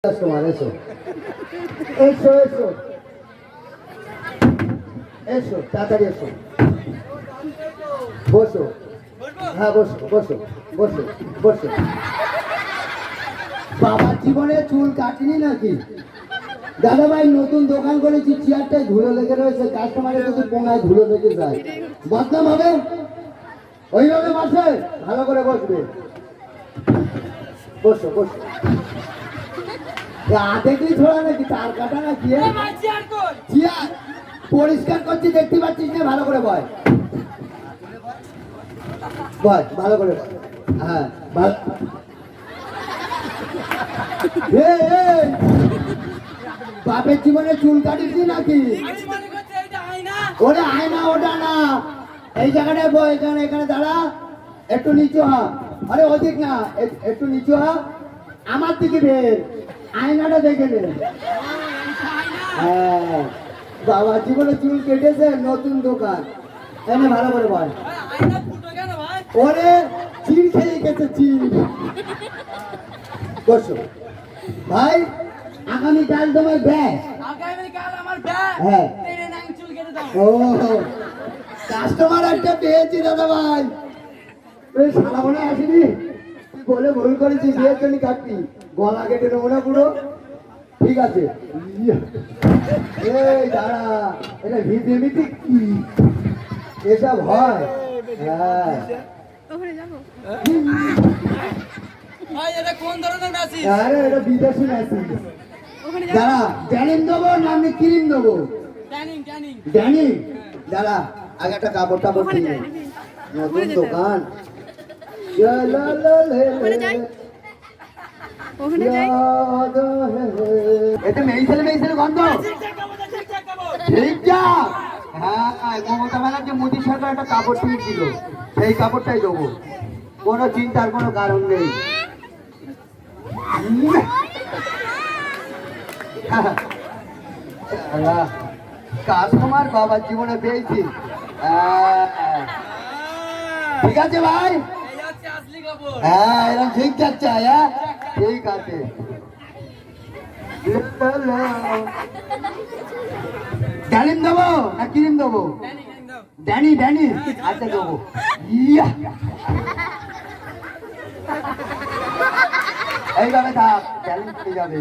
Customer এসো এসো এসো এসো তাড়াতাড়ি এসো বসো হ্যাঁ বসো বসো বসো বসো বাবার জীবনে চুল কাটিনি নাকি দাদা ভাই নতুন দোকান করেছি চেয়ারটায় ধুলো লেগে রয়েছে কাস্টমারের যদি পোঙায় ধুলো লেগে যায় বদনাম হবে ওইভাবে বসে ভালো করে বসবে বসো বসো দেখলি ছোড়া নাকি তার কাটা না কি চেয়ার পরিষ্কার করছি দেখতে পাচ্ছিস না ভালো করে বয় বয় ভালো করে হ্যাঁ বাপের জীবনে চুল কাটিস নাকি ওরে আয়না ওটা না এই জায়গাটায় বয় এখানে এখানে দাঁড়া একটু নিচু হ আরে অধিক না একটু নিচু হ আমার দিকে বের আয়নাটা দেখে নে হ্যাঁ বাবা জীবনে চুল কেটেছে নতুন দোকান এনে ভালো করে বল ওরে চিল খেয়ে গেছে চিল বসো ভাই আগামীকাল তোমার ব্যাগ হ্যাঁ ও কাস্টমার একটা পেয়েছি দাদা ভাই সারা মনে আসিনি তুই বলে ভুল করেছি বিয়ের জন্য কাটবি গলা কেটে নেবো না পুরো ঠিক আছে এই দাঁড়া এটা ভিডিওমিতে কি এসব হয় হ্যাঁ আরে এটা বিদেশি মেশিন দাঁড়া ড্যানিম দেবো না আমি ক্রিম দেবো ড্যানিম দাঁড়া আগে একটা কাপড় টাপড় কিনে নতুন দোকান এটা মেইসেল মেইসেল গন্ধ ঠিক যা হ্যাঁ মমতা ব্যানার্জি মোদী সরকার একটা কাপড় কিনেছিল সেই কাপড়টাই দেবো কোনো চিন্তার কোনো কারণ নেই কাস্টমার বাবার জীবনে পেয়েছি ঠিক আছে ভাই হ্যাঁ এরকম ঠিক যাচ্ছে হ্যাঁ ঠিক আছে ড্যানিম দেবো না ক্রিম দেবো ড্যানি ড্যানি আচ্ছা দেবো এইভাবে থাক ড্যানিম চলে যাবে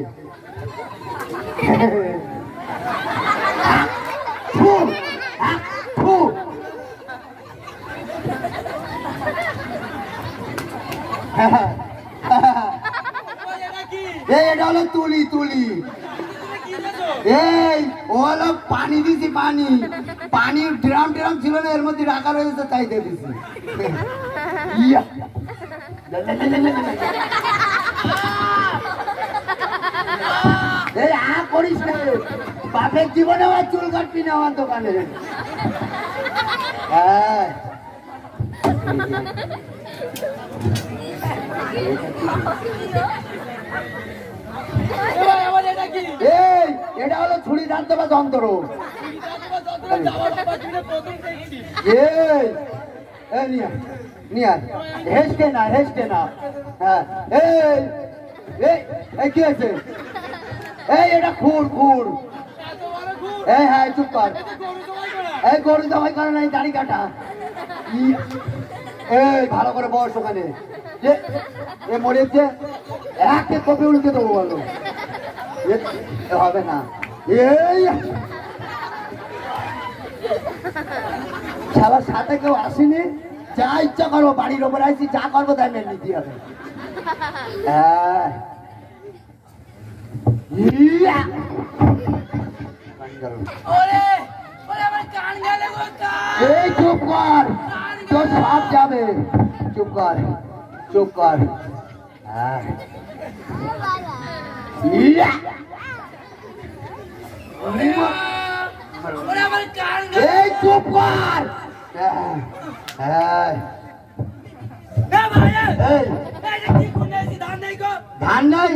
এটা হলো তুলি তুলি এই ও হলো পানি দিছি পানি পানির ড্রাম ড্রাম ছিল না এর মধ্যে রাখা রয়েছে তাই দিয়ে দিছি এই করিস না বাপের জীবনে আমার চুল কাটবি না আমার দোকানে হ্যাঁ এই এটা হলো ছুরি জানতে বা যন্ত্র হেসকে না হেসকে না হ্যাঁ এই কি আছে এই এটা খুর খুর এই হ্যাঁ চুপ কর এই গরু জবাই করে নাই দাড়ি কাটা এই ভালো করে বস ওখানে এ মরেছে একে কপি উড়কে দেবো বলো হবে না এই সবার সাথে কেউ আসেনি যা ইচ্ছা করবো বাড়ির ওপরে আসছি যা করবো তাই মেনে নিতে হবে হ্যাঁ এই চুপ কর তোর সাপ যাবে চুপ কর চুপ কর হ্যাঁ এই চুপ কর হ্যাঁ ধান নাই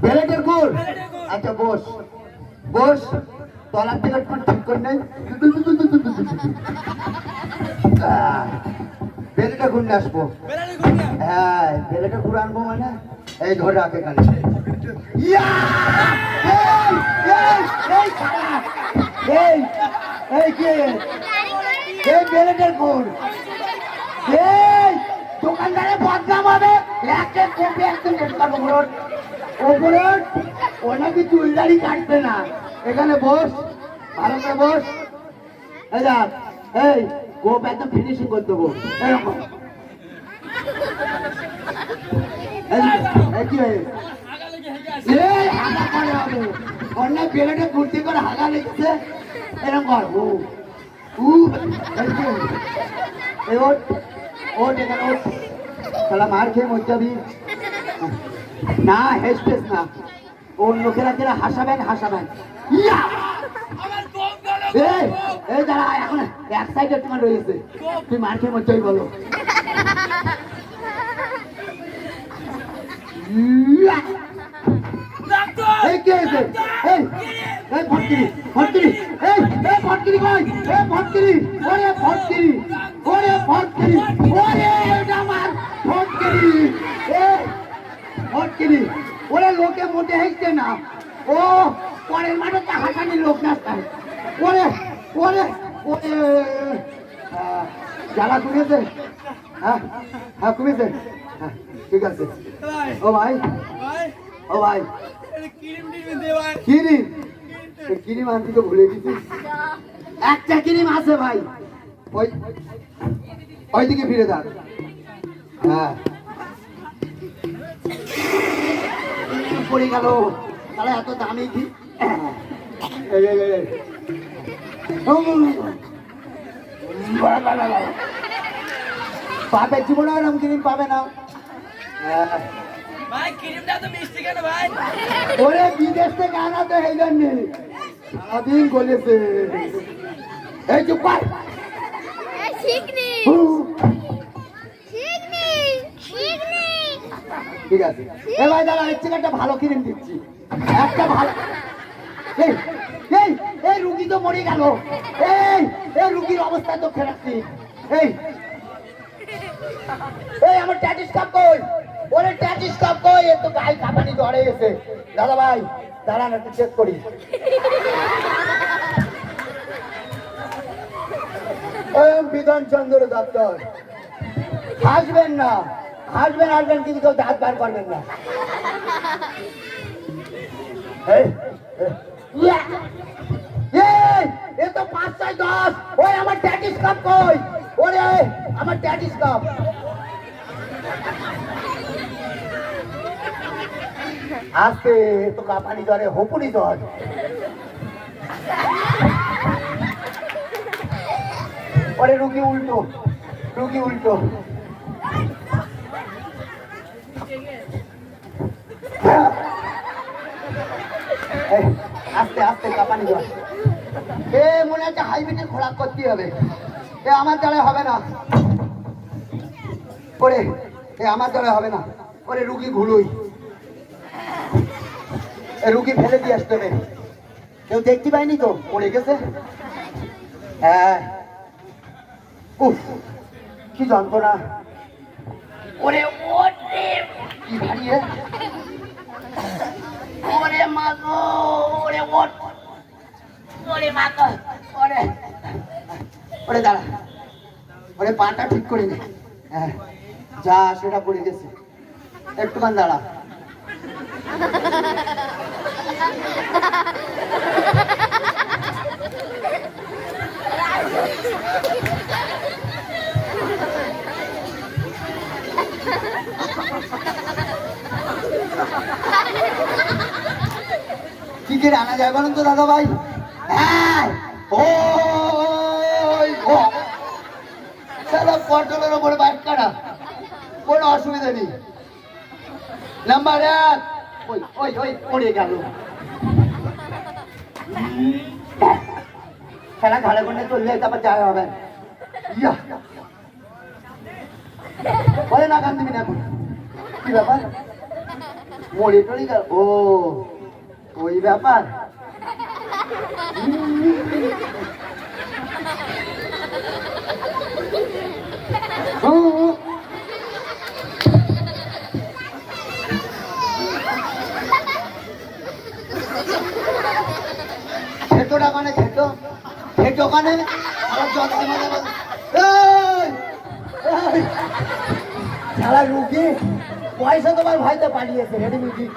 বেলেটের গুড় আচ্ছা বস বস তলার থেকে ঠিক করে নেই বেলেটা ঘুরে আসবো হ্যাঁ বেলেটা ঘুরে আনবো মানে এই ধরে রাখ এখানে। ইয়া! এই শালা! এই কে? এই বেলেটের কোড। এই দোকানদারে বদনাম হবে। একটা কপি একদম বের করবো বলুন। ও বলুন, ও নাকি চুলদাড়ি কাটবে না। এখানে বস, ভালো করে বস। এই দেখ, এই গোপ একদম ফিনিশিং করে দেবো এরকম। কি হয়? হাগা করে হবে। অন্য বেলেটে কুর্তি করে হাগা লেগেছে এরকম কর। মার খেয়ে মর যাবি না। হেসতেস না, ওর লোকেরা যারা হাসাবেন হাসাবেন। এই দাঁড়া, এখন এক সাইডে তোমার রয়েছে, তুই মার খেয়ে মর যাবি বলো। ওরা লোকে মোটে হাসছে না, ও পরের মাঠে হাসানি লোক নাচতায়। ওরে ওরে ওরে জ্বালা কমেছে। হ্যাঁ হ্যাঁ কমেছে। হ্যাঁ ঠিক আছে। ও ভাই, ও ভাই, কিরিম কিরিম আনতে তো ভুলে গেছি। একটা কিরিম আছে ভাই, ওই ওইদিকে ফিরে যান। হ্যাঁ পড়ে গেল, তাহলে এত দামি কি? পাবে জীবনে এরকম ক্রিম পাবে না। ভাই ক্রিমটা তো মিষ্টি কেন ভাই? ওরে বিদেশ থেকে আনা তো এই জন্য সারাদিন গলেছে। এই চুপ কর। ঠিক আছে, এ ভাই দাঁড়া, এর থেকে একটা ভালো ক্রিম দিচ্ছি, একটা ভালো। এই এই এই রুগী তো মরে গেল। এই এই রুগীর অবস্থা তো খেলাচ্ছি। এই এই আমার ট্যাটিস্কোপ কই? ওরে ট্যাটিস্কোপ কই? এ তো গায়ে কাঁপানি ধরে গেছে। দাদা ভাই দাঁড়ান একটু চেক করি। বিধানচন্দ্র ডাক্তার, হাসবেন না, হাসবেন হাসবেন কিন্তু কেউ দাঁত বার করবেন না। এ তো 5, 6, 10। ওই আমার ট্যাটিস্কোপ কই? ওরে আমার ট্যাটিস্কোপ। আস্তে, তো কাঁপানি ধরে, হপুনি ধর। ওরে রুগী উল্টো, রুগী উল্টো। আস্তে আস্তে কাঁপানি ধর। এ মনে হচ্ছে হাইব্রিডের খোরাক করতে হবে। এ আমার দ্বারা হবে না। ওরে এ আমার দ্বারা হবে না। ওরে রুগী ঘুরুই, রুগী ফেলে দিয়ে আসতে হবে। কেউ দেখতে পাইনি তো, পড়ে গেছে। হ্যাঁ উফ কি যন্ত্রণা। ওরে ওরে কি ভারী। ওরে মা গো, ওরে ওট, ওরে মা গো, ওরে ওরে দাঁড়া, ওরে পাটা ঠিক করে নে। হ্যাঁ যা সেটা পড়ে গেছে, একটুখান দাঁড়া। কি করে আনা যায় বলুন তো দাদা ভাই? হ্যাঁ পটলের ওপরে বাইক কাটা, কোনো অসুবিধা নেই। নাম্বার 1 ওই ওই ওই পড়ে গেল। খেলা ঘাড়ে ঘন্টে চললে তারপর যাওয়া হবে। বলে না কান দিবি না এখন। কি ব্যাপার? মরে টরে গেল? ও ওই ব্যাপার। খেটোটা কানে খেটো খেটো কানে আমার যন্ত্রে মাঝে মাঝে সারা রুগী পয়সা তোমার ভাইতে পাঠিয়েছে রেডি মিউজিক